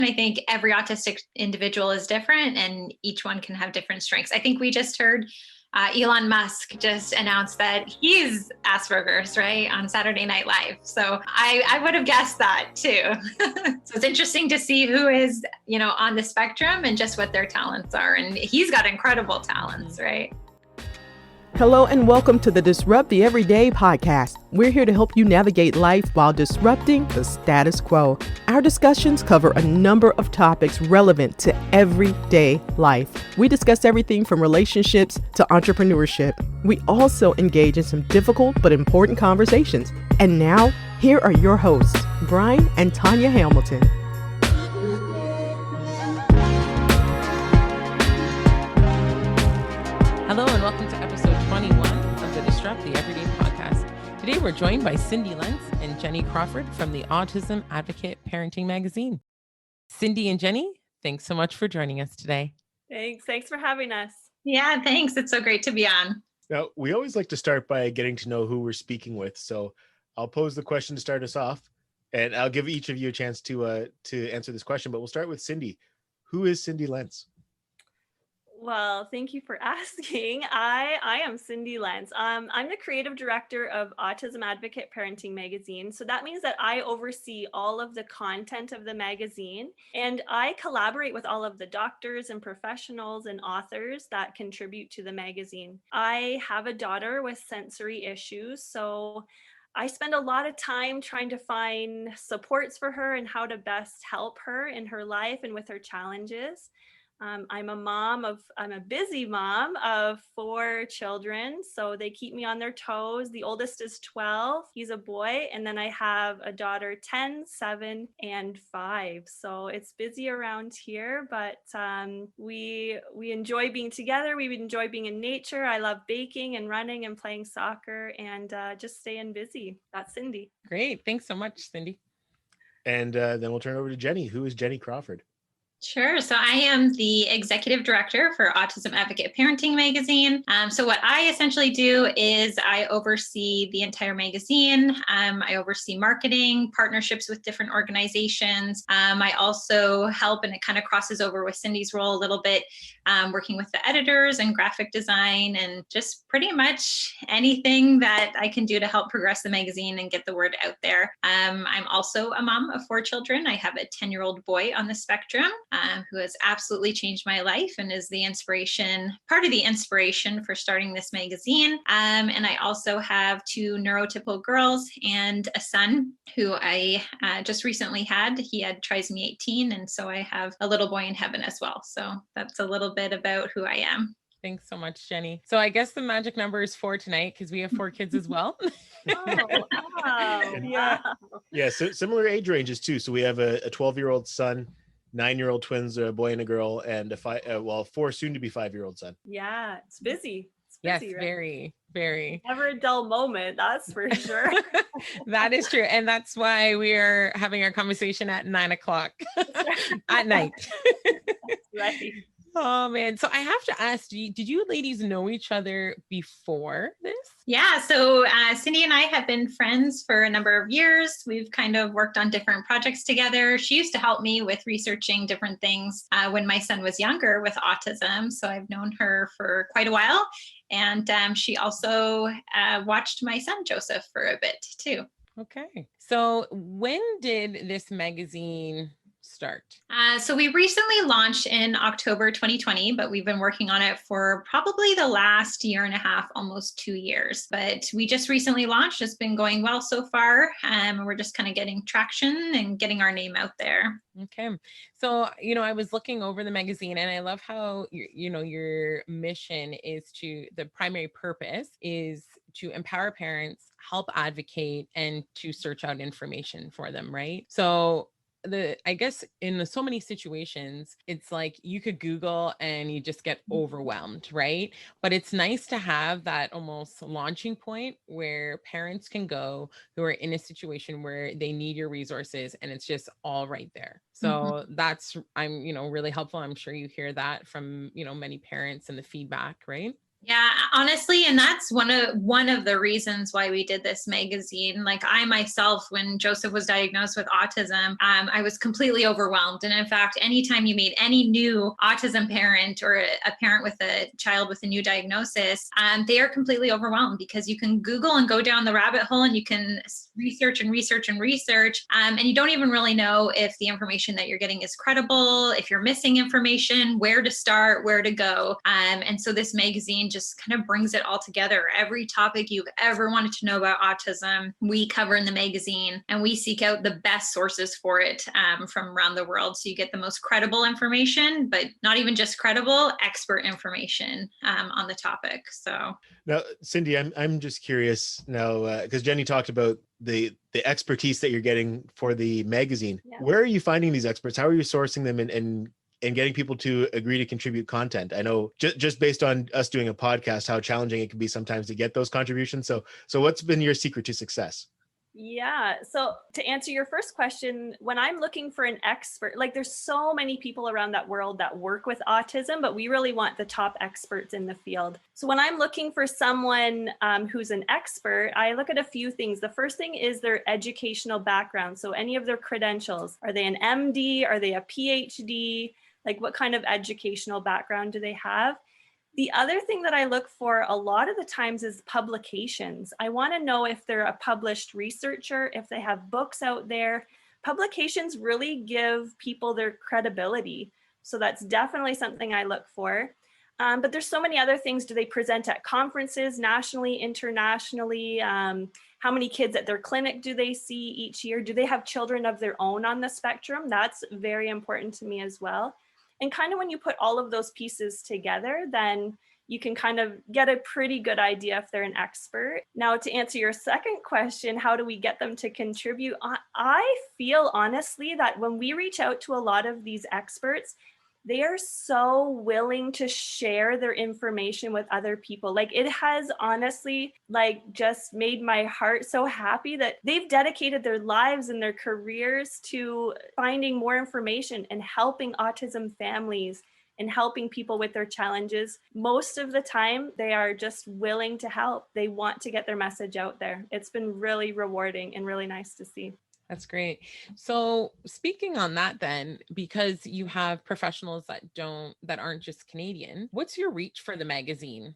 I think every autistic individual is different and each one can have different strengths. I think we just heard Elon Musk just announced that he's Asperger's, right, on Saturday Night Live. So I would have guessed that too. So it's interesting to see who is, on the spectrum and just what their talents are. And he's got incredible talents, right? Hello and welcome to the Disrupt the Everyday podcast. We're here to help you navigate life while disrupting the status quo. Our discussions cover a number of topics relevant to everyday life. We discuss everything from relationships to entrepreneurship. We also engage in some difficult but important conversations. And now, here are your hosts, Brian and Tanya Hamilton. Hello and welcome to episode 21 of the Disrupt the Everyday podcast. Today we're joined by Cindy Lentz and Jenny Crawford from the Autism Advocate Parenting Magazine. Cindy and Jenny, thanks so much for joining us today. Thanks for having us. Yeah, thanks. It's so great to be on. Now, we always like to start by getting to know who we're speaking with. So I'll pose the question to start us off, and I'll give each of you a chance to answer this question, but we'll start with Cindy. Who is Cindy Lentz? Well, thank you for asking. I am Cindy Lentz. I'm the creative director of Autism Advocate Parenting Magazine. So that means that I oversee all of the content of the magazine, and I collaborate with all of the doctors and professionals and authors that contribute to the magazine. I have a daughter with sensory issues, so I spend a lot of time trying to find supports for her and how to best help her in her life and with her challenges. I'm a busy mom of 4 children, so they keep me on their toes. The oldest is 12, he's a boy, and then I have a daughter 10, 7, and 5. So it's busy around here, but we enjoy being together. We enjoy being in nature. I love baking and running and playing soccer and just staying busy. That's Cindy. Great. Thanks so much, Cindy. And then we'll turn over to Jenny. Who is Jenny Crawford? Sure. So I am the executive director for Autism Advocate Parenting Magazine. So what I essentially do is I oversee the entire magazine. I oversee marketing, partnerships with different organizations. I also help, and it kind of crosses over with Cindy's role a little bit, working with the editors and graphic design and just pretty much anything that I can do to help progress the magazine and get the word out there. I'm also a mom of 4 children. I have a 10-year-old boy on the spectrum. Who has absolutely changed my life and is part of the inspiration for starting this magazine. And I also have 2 neurotypical girls and a son who I just recently had. He had trisomy 18, and so I have a little boy in heaven as well. So that's a little bit about who I am. Thanks so much, Jenny. So I guess the magic number is 4 tonight because we have 4 kids as well. Oh, wow. Yeah, so similar age ranges too. So we have a 12-year-old son, 9-year-old twins, a boy and a girl, and 4 soon to be 5-year-old son. Yeah, it's busy. Yes, right? Very, very. Never a dull moment, that's for sure. That is true. And that's why we are having our conversation at 9:00 at night. Right. Oh, man. So I have to ask, did you ladies know each other before this? Yeah, so Cindy and I have been friends for a number of years. We've kind of worked on different projects together. She used to help me with researching different things when my son was younger with autism. So I've known her for quite a while. And she also watched my son, Joseph, for a bit too. Okay. So when did this magazine start? So we recently launched in October 2020, but we've been working on it for probably the last year and a half, almost 2 years. But we just recently launched. It's been going well so far. We're just kind of getting traction and getting our name out there. Okay. So, I was looking over the magazine and I love how, your mission is the primary purpose is to empower parents, help advocate, and to search out information for them, right? So I guess in so many situations, it's like you could Google and you just get overwhelmed, right? But it's nice to have that almost launching point where parents can go who are in a situation where they need your resources and it's just all right there. So that's, really helpful. I'm sure you hear that from, many parents and the feedback, right? Yeah, honestly, and that's one of the reasons why we did this magazine. Like I myself, when Joseph was diagnosed with autism, I was completely overwhelmed. And in fact, anytime you meet any new autism parent or a parent with a child with a new diagnosis, they are completely overwhelmed because you can Google and go down the rabbit hole and you can research and research and research, and you don't even really know if the information that you're getting is credible, if you're missing information, where to start, where to go. And so this magazine just kind of brings it all together. Every topic you've ever wanted to know about autism, we cover in the magazine, and we seek out the best sources for it from around the world. So you get the most credible information, but not even just credible, expert information on the topic. So now, Cindy, I'm just curious now, because Jenny talked about the expertise that you're getting for the magazine. Yeah. Where are you finding these experts? How are you sourcing them and getting people to agree to contribute content? I know just based on us doing a podcast, how challenging it can be sometimes to get those contributions. So what's been your secret to success? Yeah. So to answer your first question, when I'm looking for an expert, like there's so many people around that world that work with autism, but we really want the top experts in the field. So when I'm looking for someone who's an expert, I look at a few things. The first thing is their educational background. So any of their credentials. Are they an MD? Are they a PhD? Like what kind of educational background do they have? The other thing that I look for a lot of the times is publications. I want to know if they're a published researcher, if they have books out there. Publications really give people their credibility. So that's definitely something I look for. But there's so many other things. Do they present at conferences nationally, internationally? How many kids at their clinic do they see each year? Do they have children of their own on the spectrum? That's very important to me as well. And kind of when you put all of those pieces together, then you can kind of get a pretty good idea if they're an expert. Now, to answer your second question, how do we get them to contribute? I feel honestly that when we reach out to a lot of these experts, they are so willing to share their information with other people. Like it has honestly just made my heart so happy that they've dedicated their lives and their careers to finding more information and helping autism families and helping people with their challenges. Most of the time, they are just willing to help. They want to get their message out there. It's been really rewarding and really nice to see. That's great. So speaking on that then, because you have professionals that aren't just Canadian, what's your reach for the magazine?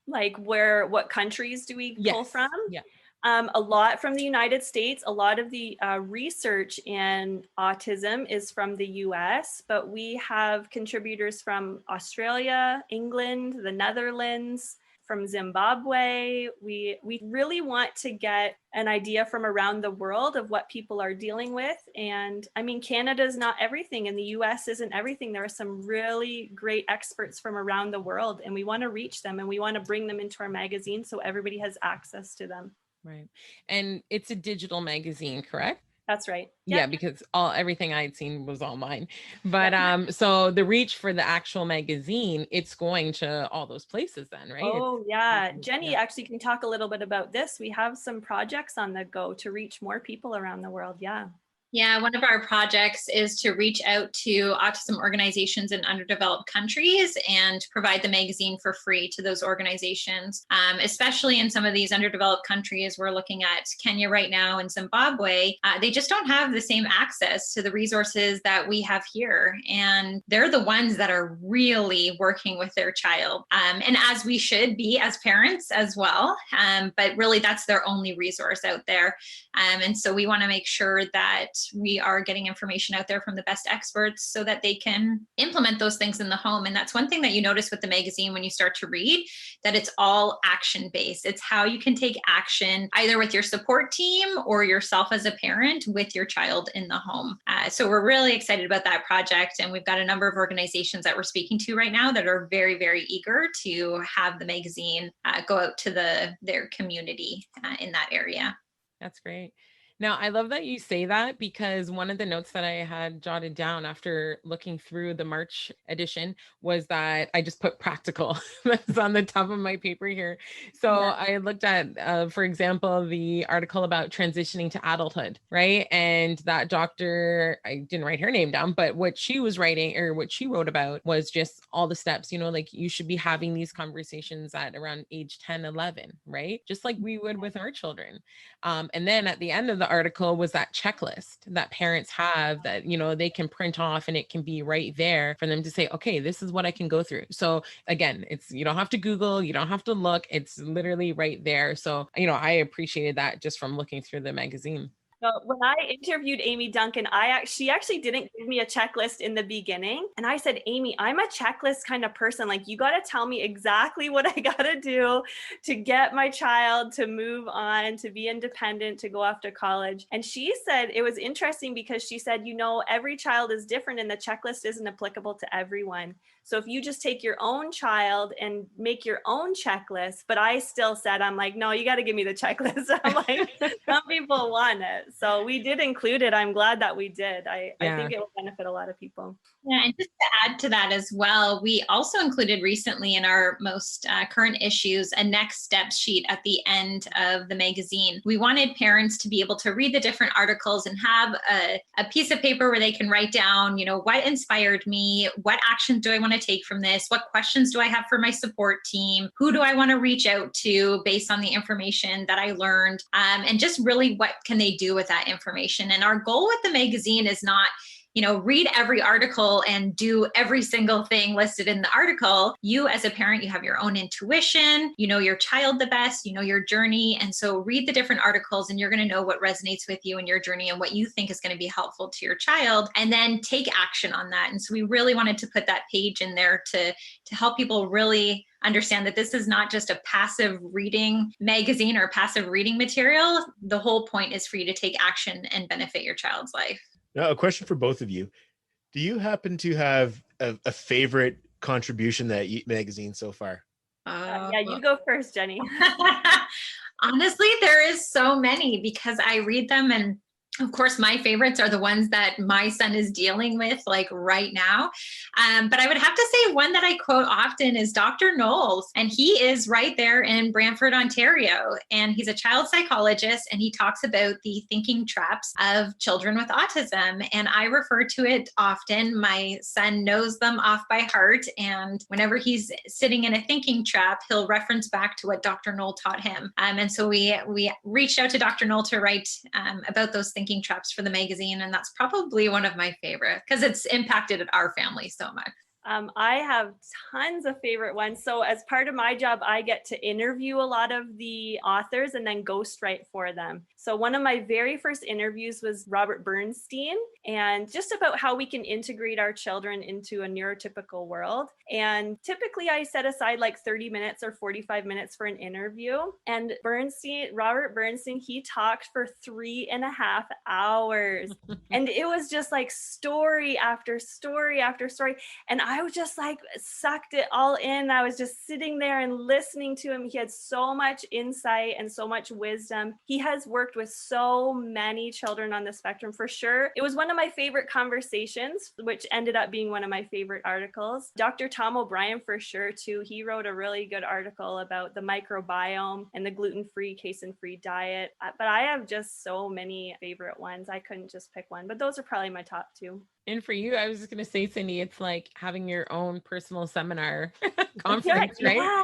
Like what countries do we pull from? Yeah. A lot from the United States. A lot of the research in autism is from the US, but we have contributors from Australia, England, the Netherlands, from Zimbabwe. We really want to get an idea from around the world of what people are dealing with. And I mean, Canada's not everything and the US isn't everything. There are some really great experts from around the world, and we want to reach them and we want to bring them into our magazine so everybody has access to them. Right. And it's a digital magazine, correct? That's right. Yeah, Yep. because everything I'd seen was online. But so the reach for the actual magazine, it's going to all those places then, right? Oh, yeah. Jenny actually can talk a little bit about this. We have some projects on the go to reach more people around the world. Yeah. Yeah, one of our projects is to reach out to autism organizations in underdeveloped countries and provide the magazine for free to those organizations, especially in some of these underdeveloped countries. We're looking at Kenya right now and Zimbabwe. They just don't have the same access to the resources that we have here. And they're the ones that are really working with their child. And as we should be as parents as well. But really, that's their only resource out there. And so we want to make sure that we are getting information out there from the best experts so that they can implement those things in the home. And that's one thing that you notice with the magazine when you start to read, that it's all action-based. It's how you can take action either with your support team or yourself as a parent with your child in the home. So we're really excited about that project. And we've got a number of organizations that we're speaking to right now that are very, very eager to have the magazine go out to their community in that area. That's great. Now, I love that you say that, because one of the notes that I had jotted down after looking through the March edition was that I just put practical. That's on the top of my paper here. So Yeah. I looked at, for example, the article about transitioning to adulthood, right? And that doctor, I didn't write her name down, but what she was writing, or what she wrote about, was just all the steps, like you should be having these conversations at around age 10, 11, right? Just like we would with our children. And then at the end of the article was that checklist that parents have that, they can print off, and it can be right there for them to say, okay, this is what I can go through. So again, you don't have to Google, you don't have to look, it's literally right there. So, I appreciated that just from looking through the magazine. So when I interviewed Amy Duncan, she actually didn't give me a checklist in the beginning. And I said, Amy, I'm a checklist kind of person. Like, you got to tell me exactly what I got to do to get my child to move on, to be independent, to go off to college. And she said, it was interesting because she said, every child is different and the checklist isn't applicable to everyone. So if you just take your own child and make your own checklist, but I still said, I'm like, no, you got to give me the checklist. I'm like, some people want it. So we did include it. I'm glad that we did. I think it will benefit a lot of people. Yeah, and just to add to that as well, we also included recently in our most current issues a next steps sheet at the end of the magazine. We wanted parents to be able to read the different articles and have a piece of paper where they can write down, what inspired me, what actions do I want to take from this, what questions do I have for my support team, who do I want to reach out to based on the information that I learned, and just really what can they do with that information. And our goal with the magazine is not read every article and do every single thing listed in the article. You as a parent, you have your own intuition, your child the best, your journey. And so read the different articles and you're going to know what resonates with you in your journey and what you think is going to be helpful to your child, and then take action on that. And so we really wanted to put that page in there to help people really understand that this is not just a passive reading magazine or passive reading material. The whole point is for you to take action and benefit your child's life. Now, a question for both of you. Do you happen to have a favorite contribution that magazine so far? Yeah, you go first, Jenny. Honestly, there is so many because I read them, and of course, my favorites are the ones that my son is dealing with like right now. But I would have to say one that I quote often is Dr. Knowles, and he is right there in Brantford, Ontario. And he's a child psychologist, and he talks about the thinking traps of children with autism. And I refer to it often. My son knows them off by heart. And whenever he's sitting in a thinking trap, he'll reference back to what Dr. Knoll taught him. And so we reached out to Dr. Knoll to write about those thinking traps for the magazine, and that's probably one of my favorite because it's impacted our family so much. I have tons of favorite ones. So as part of my job, I get to interview a lot of the authors and then ghostwrite for them. So one of my very first interviews was Robert Bernstein, and just about how we can integrate our children into a neurotypical world. And typically I set aside like 30 minutes or 45 minutes for an interview. And Robert Bernstein, he talked for 3.5 hours. And it was just like story after story after story. And I was just like sucked it all in. I was just sitting there and listening to him. He had so much insight and so much wisdom. He has worked with so many children on the spectrum for sure. It was one of my favorite conversations, which ended up being one of my favorite articles. Dr. Tom O'Brien for sure too. He wrote a really good article about the microbiome and the gluten-free, casein-free diet. But I have just so many favorite ones. I couldn't just pick one, but those are probably my top two. And for you, I was just going to say, Cindy, it's like having your own personal seminar conference, right?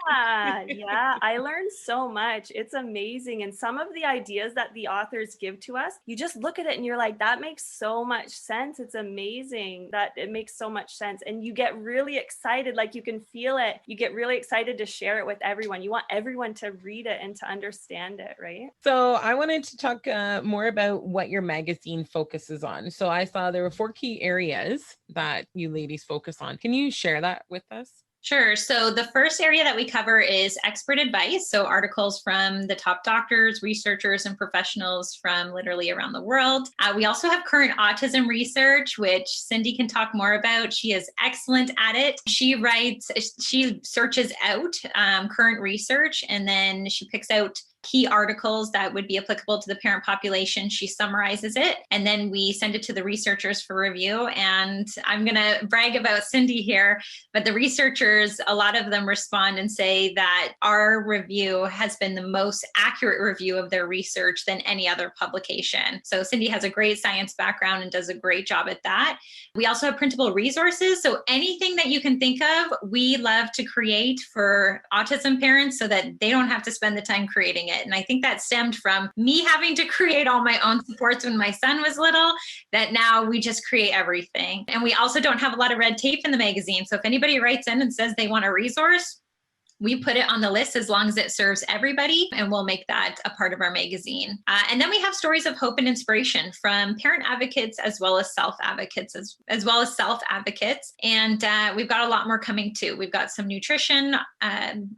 Yeah. I learned so much. It's amazing. And some of the ideas that the authors give to us, you just look at it and you're like, that makes so much sense. It's amazing that it makes so much sense. And you get really excited, like you can feel it. You get really excited to share it with everyone. You want everyone to read it and to understand it, right? So I wanted to talk more about what your magazine focuses on. So I saw there were 4 key areas that you ladies focus on. Can you share that with us? Sure. So the first area that we cover is expert advice. So articles from the top doctors, researchers, and professionals from literally around the world. We also have current autism research, which Cindy can talk more about. She is excellent at it. She searches out current research, and then she picks out key articles that would be applicable to the parent population. She summarizes it, and then we send it to the researchers for review. And I'm going to brag about Cindy here, but the researchers, a lot of them respond and say that our review has been the most accurate review of their research than any other publication. So Cindy has a great science background and does a great job at that. We also have printable resources. So anything that you can think of, we love to create for autism parents so that they don't have to spend the time creating it. And I think that stemmed from me having to create all my own supports when my son was little, that now we just create everything. And we also don't have a lot of red tape in the magazine. So if anybody writes in and says they want a resource, we put it on the list as long as it serves everybody, and we'll make that a part of our magazine. And then we have stories of hope and inspiration from parent advocates as well as self-advocates, as well as self-advocates. And we've got a lot more coming too. We've got some nutrition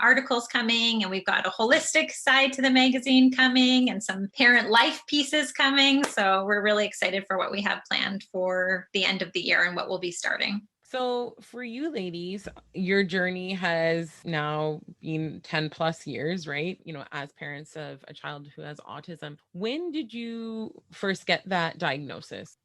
articles coming, and we've got a holistic side to the magazine coming, and some parent life pieces coming. So we're really excited for what we have planned for the end of the year and what we'll be starting. So for you ladies, your journey has now been 10 plus years, right? As parents of a child who has autism. When did you first get that diagnosis?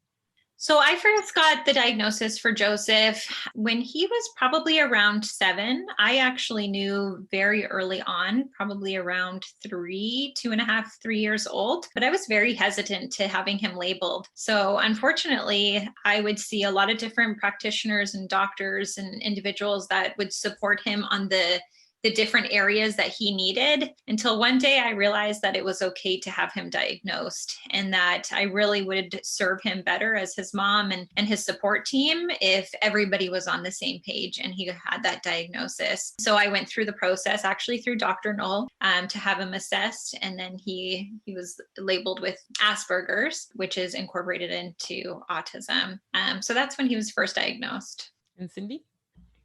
So I first got the diagnosis for Joseph when he was probably around 7. I actually knew very early on, probably around 2.5, 3 years old, but I was very hesitant to having him labeled. So unfortunately, I would see a lot of different practitioners and doctors and individuals that would support him on the different areas that he needed, until one day I realized that it was okay to have him diagnosed, and that I really would serve him better as his mom and his support team if everybody was on the same page and he had that diagnosis. So I went through the process, actually through Dr. Knoll, to have him assessed, and then he was labeled with Asperger's, which is incorporated into autism. So that's when he was first diagnosed. And Cindy?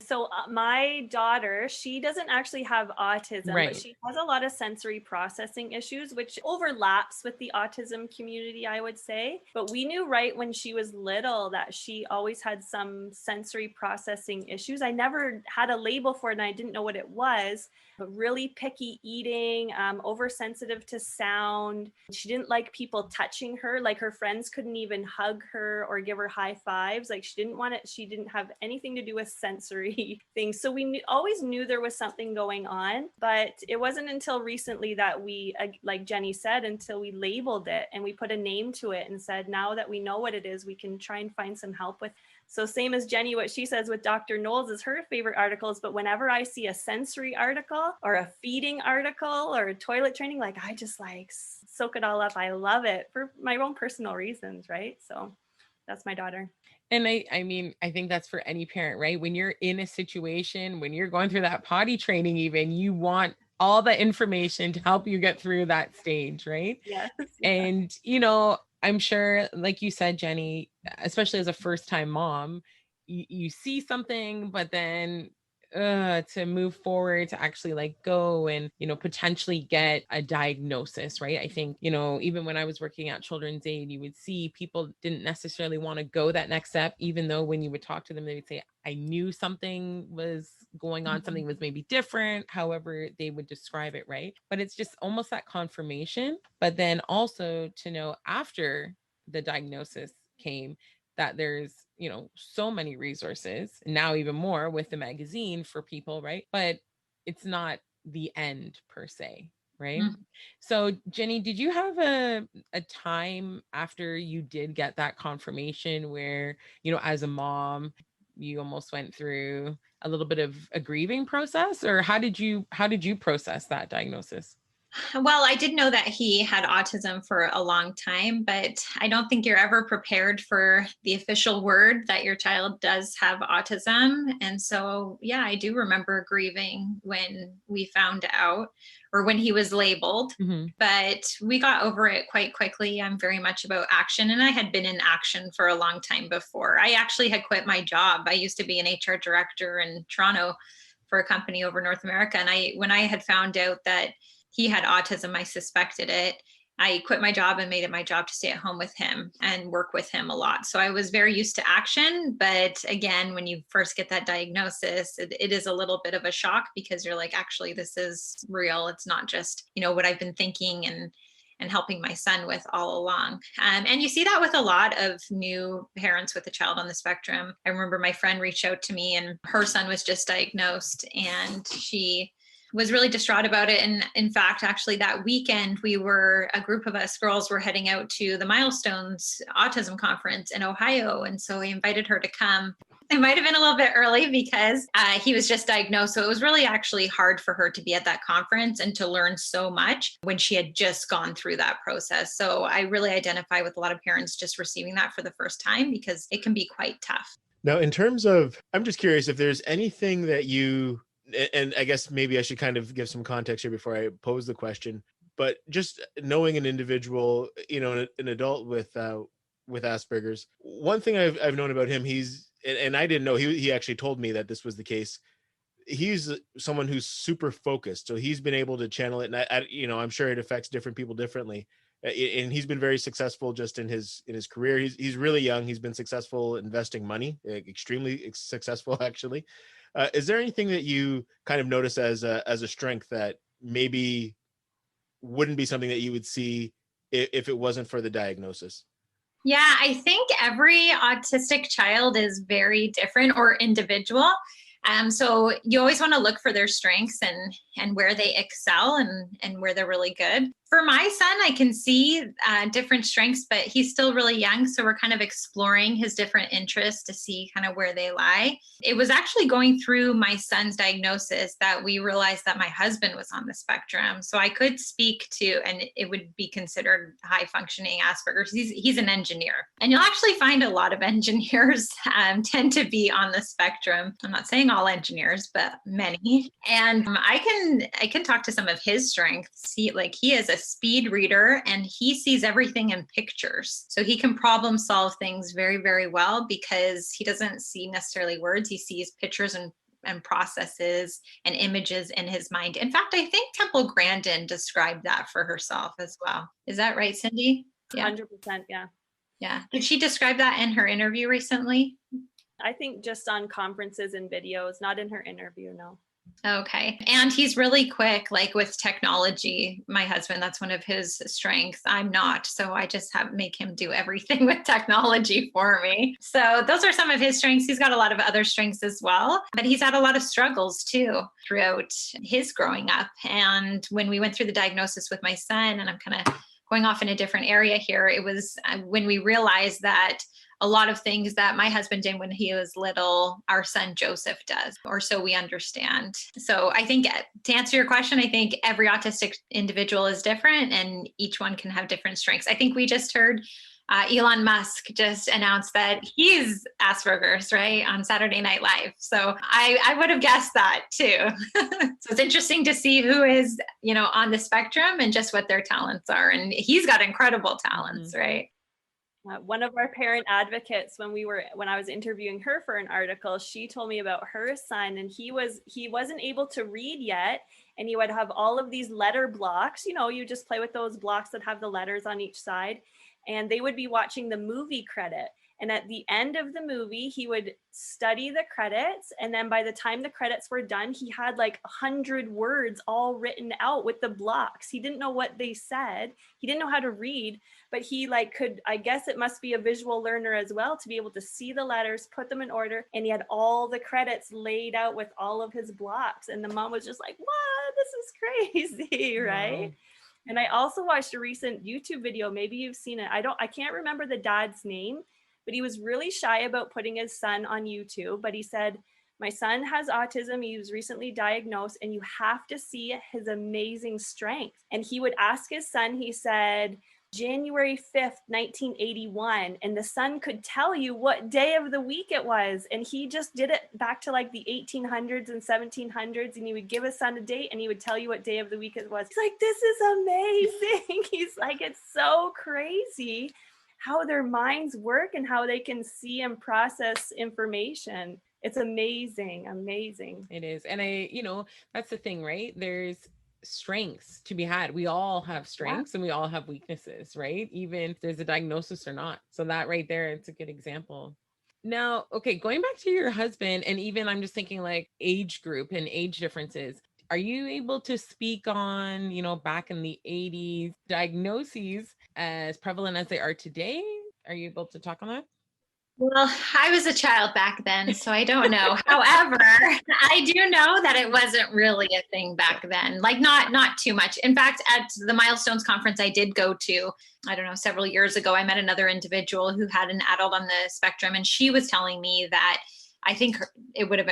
So my daughter, she doesn't actually have autism, Right. but she has a lot of sensory processing issues, which overlaps with the autism community, I would say. But we knew right when she was little that she always had some sensory processing issues. I never had a label for it and I didn't know what it was, but really picky eating, oversensitive to sound. She didn't like people touching her, like her friends couldn't even hug her or give her high fives. Like she didn't want it. She didn't have anything to do with sensory things. So we always knew there was something going on, but it wasn't until recently that we, like Jenny said, until we labeled it and we put a name to it and said, now that we know what it is, we can try and find some help with. So same as Jenny, what she says with Dr. Knowles is her favorite articles, but whenever I see a sensory article or a feeding article or a toilet training, like I just like soak it all up. I love it for my own personal reasons, right? So that's my daughter. And I mean, I think that's for any parent, right? When you're in a situation, when you're going through that potty training, even, you want all the information to help you get through that stage, right? Yes. And, I'm sure, like you said, Jenny, especially as a first-time mom, you see something, but then to move forward, to actually go and, potentially get a diagnosis, right? I think, even when I was working at Children's Aid, you would see people didn't necessarily want to go that next step, even though when you would talk to them, they would say, I knew something was going on, something was maybe different, however they would describe it, right? But it's just almost that confirmation. But then also to know after the diagnosis came that there's, so many resources, now even more with the magazine for people, right? But it's not the end per se, right? Mm-hmm. So Jenny, did you have a time after you did get that confirmation where, as a mom, you almost went through a little bit of a grieving process, or how did you process that diagnosis? Well, I did know that he had autism for a long time, but I don't think you're ever prepared for the official word that your child does have autism. And so, yeah, I do remember grieving when we found out, or when he was labeled, but we got over it quite quickly. I'm very much about action, and I had been in action for a long time before. I actually had quit my job. I used to be an HR director in Toronto for a company over North America. And when I had found out that he had autism, I suspected it. I quit my job and made it my job to stay at home with him and work with him a lot. So I was very used to action. But again, when you first get that diagnosis, it is a little bit of a shock because you're like, actually, this is real. It's not just, what I've been thinking and helping my son with all along. And you see that with a lot of new parents with a child on the spectrum. I remember my friend reached out to me and her son was just diagnosed and she was really distraught about it. And in fact, actually that weekend, a group of us girls were heading out to the Milestones Autism Conference in Ohio. And so I invited her to come. It might have been a little bit early because he was just diagnosed. So it was really actually hard for her to be at that conference and to learn so much when she had just gone through that process. So I really identify with a lot of parents just receiving that for the first time because it can be quite tough. Now, in terms of, I'm just curious if there's anything that you, and I guess maybe I should kind of give some context here before I pose the question, but just knowing an individual, an adult with Asperger's, one thing I've known about him, and I didn't know, he actually told me that this was the case. He's someone who's super focused. So he's been able to channel it. And I'm sure it affects different people differently. And he's been very successful just in his career. He's really young. He's been successful investing money, extremely successful, actually. Is there anything that you kind of notice as a strength that maybe wouldn't be something that you would see if it wasn't for the diagnosis? Yeah, I think every autistic child is very different or individual. So you always want to look for their strengths and where they excel and where they're really good. For my son, I can see different strengths, but he's still really young. So we're kind of exploring his different interests to see kind of where they lie. It was actually going through my son's diagnosis that we realized that my husband was on the spectrum. So I could speak to, and it would be considered high functioning Asperger's. He's an engineer. And you'll actually find a lot of engineers tend to be on the spectrum. I'm not saying all engineers, but many. And I can talk to some of his strengths. He is a speed reader and he sees everything in pictures. So he can problem solve things very, very well because he doesn't see necessarily words. He sees pictures and processes and images in his mind. In fact, I think Temple Grandin described that for herself as well. Is that right, Cindy? Yeah. 100%. Yeah. Yeah. Did she describe that in her interview recently? I think just on conferences and videos, not in her interview, no. Okay. And he's really quick, like with technology. My husband, that's one of his strengths. I'm not. So I just make him do everything with technology for me. So those are some of his strengths. He's got a lot of other strengths as well, but he's had a lot of struggles too throughout his growing up. And when we went through the diagnosis with my son, and I'm kind of going off in a different area here, it was when we realized that a lot of things that my husband did when he was little, our son Joseph does, or so we understand. So I think to answer your question, I think every autistic individual is different and each one can have different strengths. I think we just heard Elon Musk just announced that he's Asperger's, right, on Saturday Night Live. So I would have guessed that too. So it's interesting to see who is, on the spectrum and just what their talents are. And he's got incredible talents, right? One of our parent advocates, when I was interviewing her for an article, she told me about her son, and he wasn't able to read yet, and he would have all of these letter blocks. You just play with those blocks that have the letters on each side, and they would be watching the movie credit. And at the end of the movie, he would study the credits. And then by the time the credits were done, he had like 100 words all written out with the blocks. He didn't know what they said. He didn't know how to read, but he I guess it must be a visual learner as well to be able to see the letters, put them in order. And he had all the credits laid out with all of his blocks. And the mom was just like, what? This is crazy, right? Wow. And I also watched a recent YouTube video. Maybe you've seen it. I can't remember the dad's name, but he was really shy about putting his son on YouTube. But he said, my son has autism. He was recently diagnosed, and you have to see his amazing strength. And he would ask his son, he said, January 5th, 1981. And the son could tell you what day of the week it was. And he just did it back to like the 1800s and 1700s. And he would give his son a date and he would tell you what day of the week it was. He's like, this is amazing. He's like, it's so crazy how their minds work and how they can see and process information. It's amazing, amazing. It is. And that's the thing, right? There's strengths to be had. We all have strengths and we all have weaknesses, right? Even if there's a diagnosis or not. So that right there, it's a good example. Now, okay, going back to your husband, and even I'm just thinking like age group and age differences. Are you able to speak on, back in the 80s, diagnoses as prevalent as they are today? Are you able to talk on that? Well, I was a child back then, so I don't know. However, I do know that it wasn't really a thing back then. Like not too much. In fact, at the Milestones conference I did go to, I don't know, several years ago, I met another individual who had an adult on the spectrum, and she was telling me that I think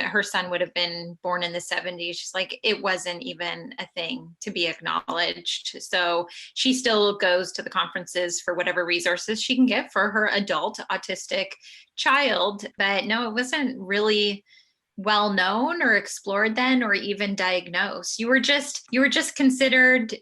her son would have been born in the 70s. She's like, it wasn't even a thing to be acknowledged. So she still goes to the conferences for whatever resources she can get for her adult autistic child. But no, it wasn't really well known or explored then, or even diagnosed. You were just considered,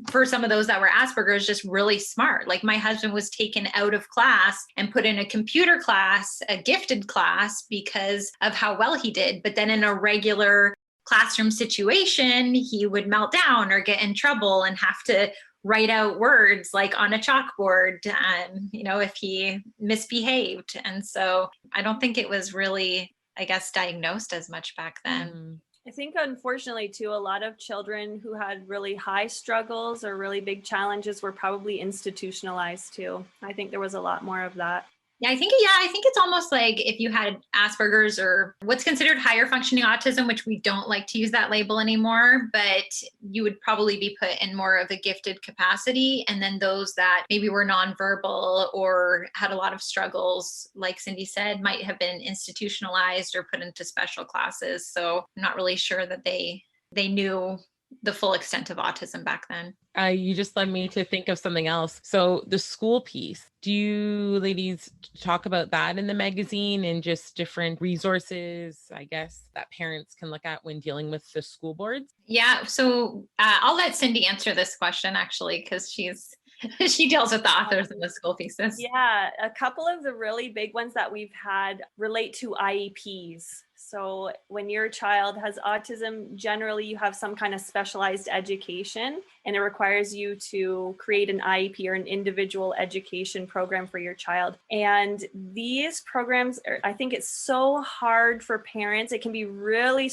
for some of those that were Asperger's, just really smart. Like my husband was taken out of class and put in a computer class, a gifted class, because of how well he did. But then in a regular classroom situation, he would melt down or get in trouble and have to write out words like on a chalkboard, if he misbehaved. And so I don't think it was really, I guess, diagnosed as much back then. I think, unfortunately, too, a lot of children who had really high struggles or really big challenges were probably institutionalized too. I think there was a lot more of that. Yeah, I think it's almost like if you had Asperger's or what's considered higher functioning autism, which we don't like to use that label anymore, but you would probably be put in more of a gifted capacity. And then those that maybe were nonverbal or had a lot of struggles, like Cindy said, might have been institutionalized or put into special classes. So I'm not really sure that they knew the full extent of autism back then. You just led me to think of something else. So the school piece, do you ladies talk about that in the magazine and just different resources, I guess, that parents can look at when dealing with the school boards? Yeah. So I'll let Cindy answer this question, actually, because she deals with the authors of the school pieces. Yeah, a couple of the really big ones that we've had relate to IEPs. So when your child has autism, generally you have some kind of specialized education, and it requires you to create an IEP or an individual education program for your child. And these programs, I think it's so hard for parents. It can be really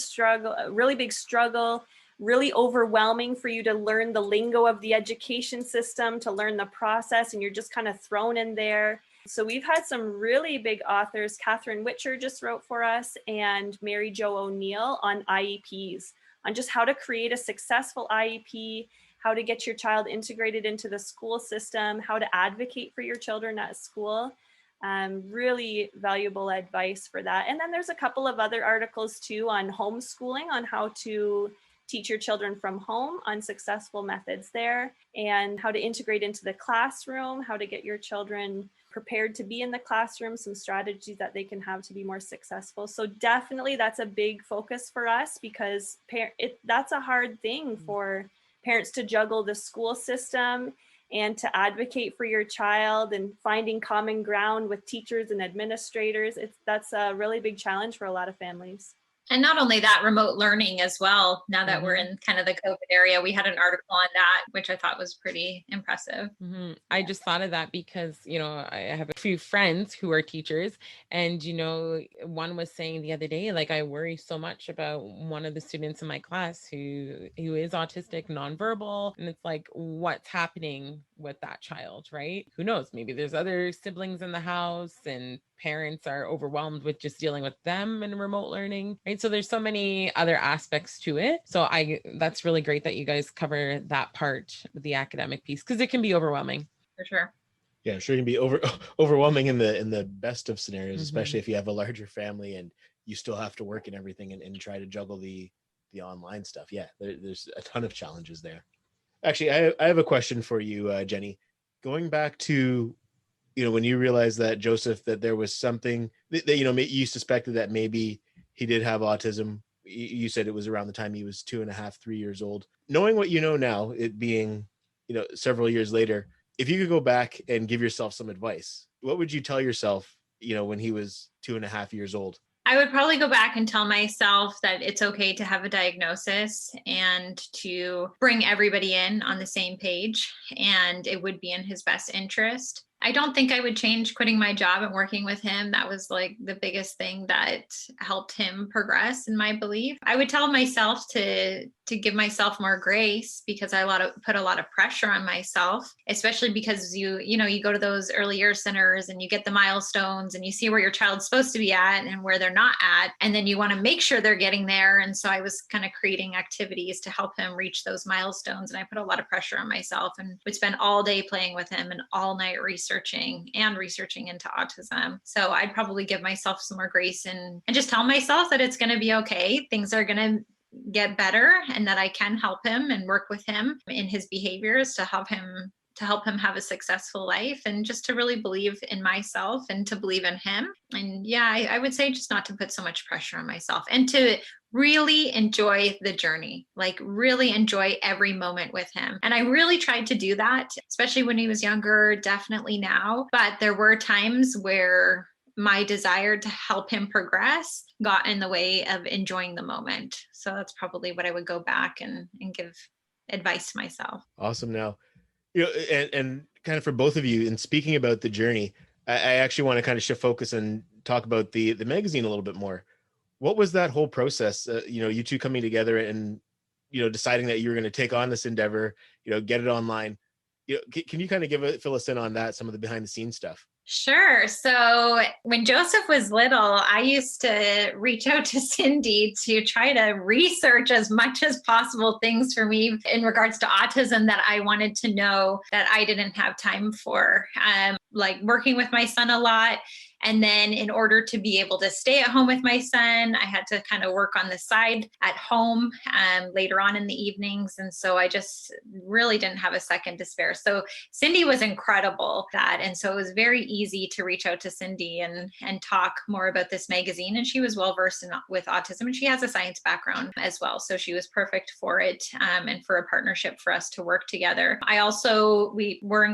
big struggle, really overwhelming for you to learn the lingo of the education system, to learn the process, and you're just kind of thrown in there. So we've had some really big authors. Catherine Witcher just wrote for us, and Mary Jo O'Neill on IEPs, on just how to create a successful IEP, how to get your child integrated into the school system, how to advocate for your children at school. Really valuable advice for that. And then there's a couple of other articles too on homeschooling, on how to teach your children from home, on successful methods there, and how to integrate into the classroom, how to get your children prepared to be in the classroom, some strategies that they can have to be more successful. So definitely that's a big focus for us, because that's a hard thing for parents to juggle the school system and to advocate for your child and finding common ground with teachers and administrators. That's a really big challenge for a lot of families. And not only that, remote learning as well. Now that we're in kind of the COVID area, we had an article on that, which I thought was pretty impressive. I just thought of that because, I have a few friends who are teachers, and, one was saying the other day, like, I worry so much about one of the students in my class who is autistic, nonverbal. And it's like, what's happening with that child, right? Who knows? Maybe there's other siblings in the house and parents are overwhelmed with just dealing with them in remote learning, right? So there's so many other aspects to it. So that's really great that you guys cover that part with the academic piece, because it can be overwhelming. For sure. Yeah, I'm sure it can be overwhelming in the best of scenarios, especially if you have a larger family and you still have to work and everything and try to juggle the online stuff. Yeah, there's a ton of challenges there. Actually, I have a question for you, Jenny. Going back to, when you realized that Joseph, that there was something that you suspected that maybe he did have autism. You said it was around the time he was 2.5, 3 years old. Knowing what you know now, it being, several years later, if you could go back and give yourself some advice, what would you tell yourself, when he was 2.5 years old? I would probably go back and tell myself that it's okay to have a diagnosis and to bring everybody in on the same page, and it would be in his best interest. I don't think I would change quitting my job and working with him. That was like the biggest thing that helped him progress, in my belief. I would tell myself to give myself more grace, because I put a lot of pressure on myself, especially because you go to those early year centers and you get the milestones and you see where your child's supposed to be at and where they're not at, and then you want to make sure they're getting there. And so I was kind of creating activities to help him reach those milestones, and I put a lot of pressure on myself and would spend all day playing with him and all night researching into autism. So I'd probably give myself some more grace and just tell myself that it's going to be okay. Things are going to get better, and that I can help him and work with him in his behaviors to help him have a successful life, and just to really believe in myself and to believe in him. And yeah, I would say just not to put so much pressure on myself, and to really enjoy the journey, like really enjoy every moment with him. And I really tried to do that, especially when he was younger, definitely now. But there were times where my desire to help him progress got in the way of enjoying the moment. So that's probably what I would go back and give advice to myself. Awesome. Now, and kind of for both of you, in speaking about the journey, I actually want to kind of shift focus and talk about the magazine a little bit more. What was that whole process? You two coming together and deciding that you were going to take on this endeavor, get it online. Can you kind of fill us in on that, some of the behind the scenes stuff? Sure. So when Joseph was little, I used to reach out to Cindy to try to research as much as possible things for me in regards to autism that I wanted to know that I didn't have time for, like working with my son a lot. And then in order to be able to stay at home with my son, I had to kind of work on the side at home later on in the evenings. And so I just really didn't have a second to spare. So Cindy was incredible at that. And so it was very easy to reach out to Cindy and talk more about this magazine. And she was well versed with autism, and she has a science background as well. So she was perfect for it, and for a partnership for us to work together. I also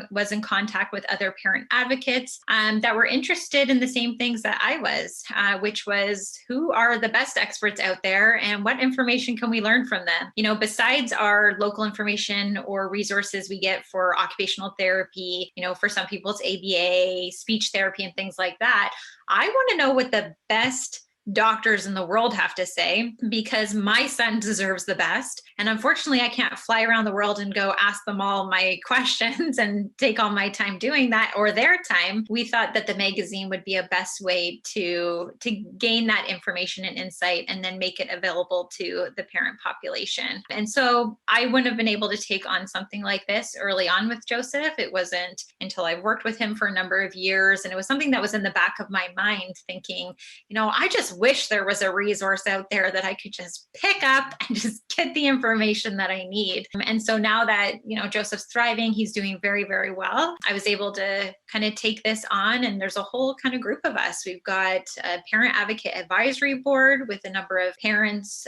was in contact with other parent advocates that were interested in the same things that I was, which was, who are the best experts out there and what information can we learn from them? Besides our local information or resources we get for occupational therapy, for some people it's ABA, speech therapy and things like that. I want to know what the best doctors in the world have to say, because my son deserves the best. And unfortunately, I can't fly around the world and go ask them all my questions and take all my time doing that, or their time. We thought that the magazine would be a best way to gain that information and insight, and then make it available to the parent population. And so I wouldn't have been able to take on something like this early on with Joseph. It wasn't until I worked with him for a number of years, and it was something that was in the back of my mind, thinking, I just wish there was a resource out there that I could just pick up and just get the information that I need. And so now that, Joseph's thriving, he's doing very, very well. I was able to kind of take this on, and there's a whole kind of group of us. We've got a parent advocate advisory board with a number of parents.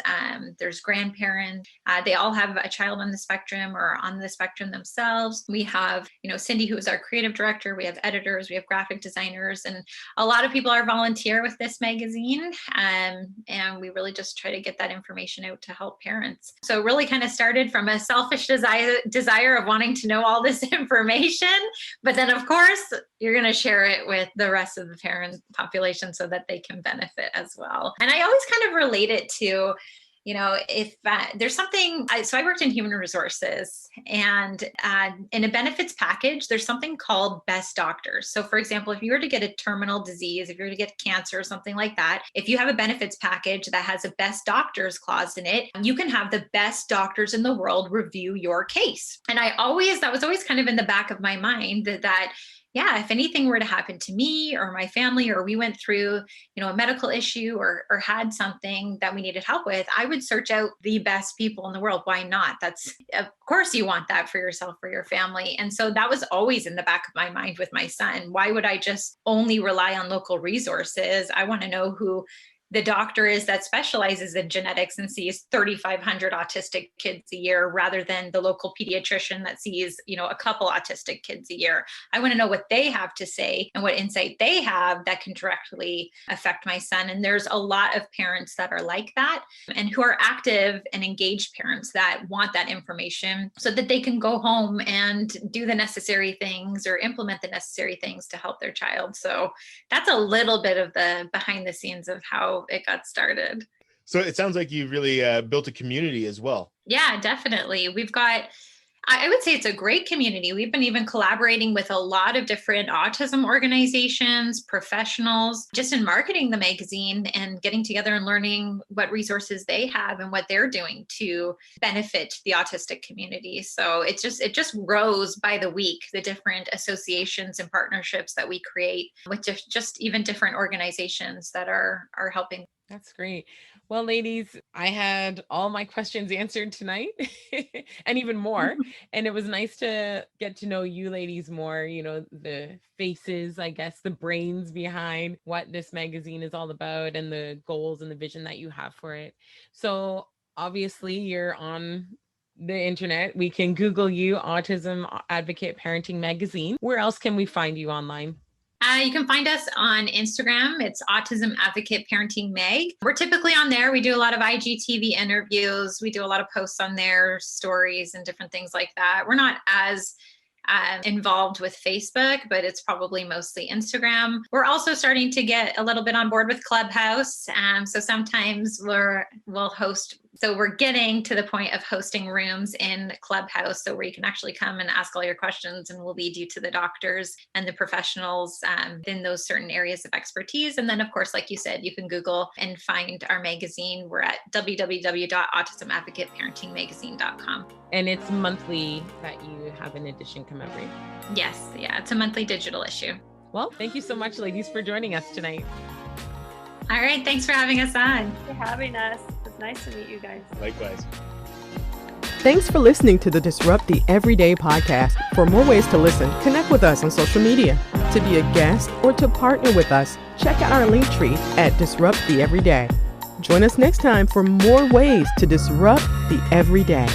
There's grandparents. They all have a child on the spectrum or on the spectrum themselves. We have, Cindy, who is our creative director. We have editors, we have graphic designers, and a lot of people are volunteer with this magazine. And we really just try to get that information out to help parents. So it really kind of started from a selfish desire of wanting to know all this information, but then of course you're going to share it with the rest of the parent population so that they can benefit as well. And I always kind of relate it to, if there's something, so I worked in human resources, and in a benefits package, there's something called best doctors. So for example, if you were to get a terminal disease, if you were to get cancer or something like that, if you have a benefits package that has a best doctors clause in it, you can have the best doctors in the world review your case. And that was always kind of in the back of my mind that yeah, if anything were to happen to me or my family, or we went through, a medical issue or had something that we needed help with, I would search out the best people in the world. Why not? Of course you want that for yourself, for your family. And so that was always in the back of my mind with my son. Why would I just only rely on local resources? I want to know who the doctor is that specializes in genetics and sees 3,500 autistic kids a year rather than the local pediatrician that sees, a couple autistic kids a year. I want to know what they have to say and what insight they have that can directly affect my son. And there's a lot of parents that are like that and who are active and engaged parents that want that information so that they can go home and do the necessary things or implement the necessary things to help their child. So that's a little bit of the behind the scenes of how it got started. So it sounds like you've really built a community as well. Yeah, definitely. We've got, I would say it's a great community. We've been even collaborating with a lot of different autism organizations, professionals, just in marketing the magazine and getting together and learning what resources they have and what they're doing to benefit the autistic community. So it just grows by the week, the different associations and partnerships that we create with just even different organizations that are helping. That's great. Well, ladies, I had all my questions answered tonight and even more. And it was nice to get to know you ladies more, the faces, I guess, the brains behind what this magazine is all about and the goals and the vision that you have for it. So obviously you're on the internet. We can Google you, Autism Advocate Parenting Magazine. Where else can we find you online? You can find us on Instagram. It's Autism Advocate Parenting Mag. We're typically on there. We do a lot of IGTV interviews. We do a lot of posts on there, stories and different things like that. We're not as involved with Facebook, but it's probably mostly Instagram. We're also starting to get a little bit on board with Clubhouse. So sometimes we'll host. So we're getting to the point of hosting rooms in Clubhouse, so where you can actually come and ask all your questions, and we'll lead you to the doctors and the professionals in those certain areas of expertise. And then, of course, like you said, you can Google and find our magazine. We're at www.autismadvocateparentingmagazine.com. And it's monthly that you have an edition come out, right? Yes. Yeah. It's a monthly digital issue. Well, thank you so much, ladies, for joining us tonight. All right. Thanks for having us on. Thanks for having us. It's nice to meet you guys. Likewise. Thanks for listening to the Disrupt the Everyday podcast. For more ways to listen, connect with us on social media. To be a guest or to partner with us, check out our link tree at Disrupt the Everyday. Join us next time for more ways to disrupt the everyday.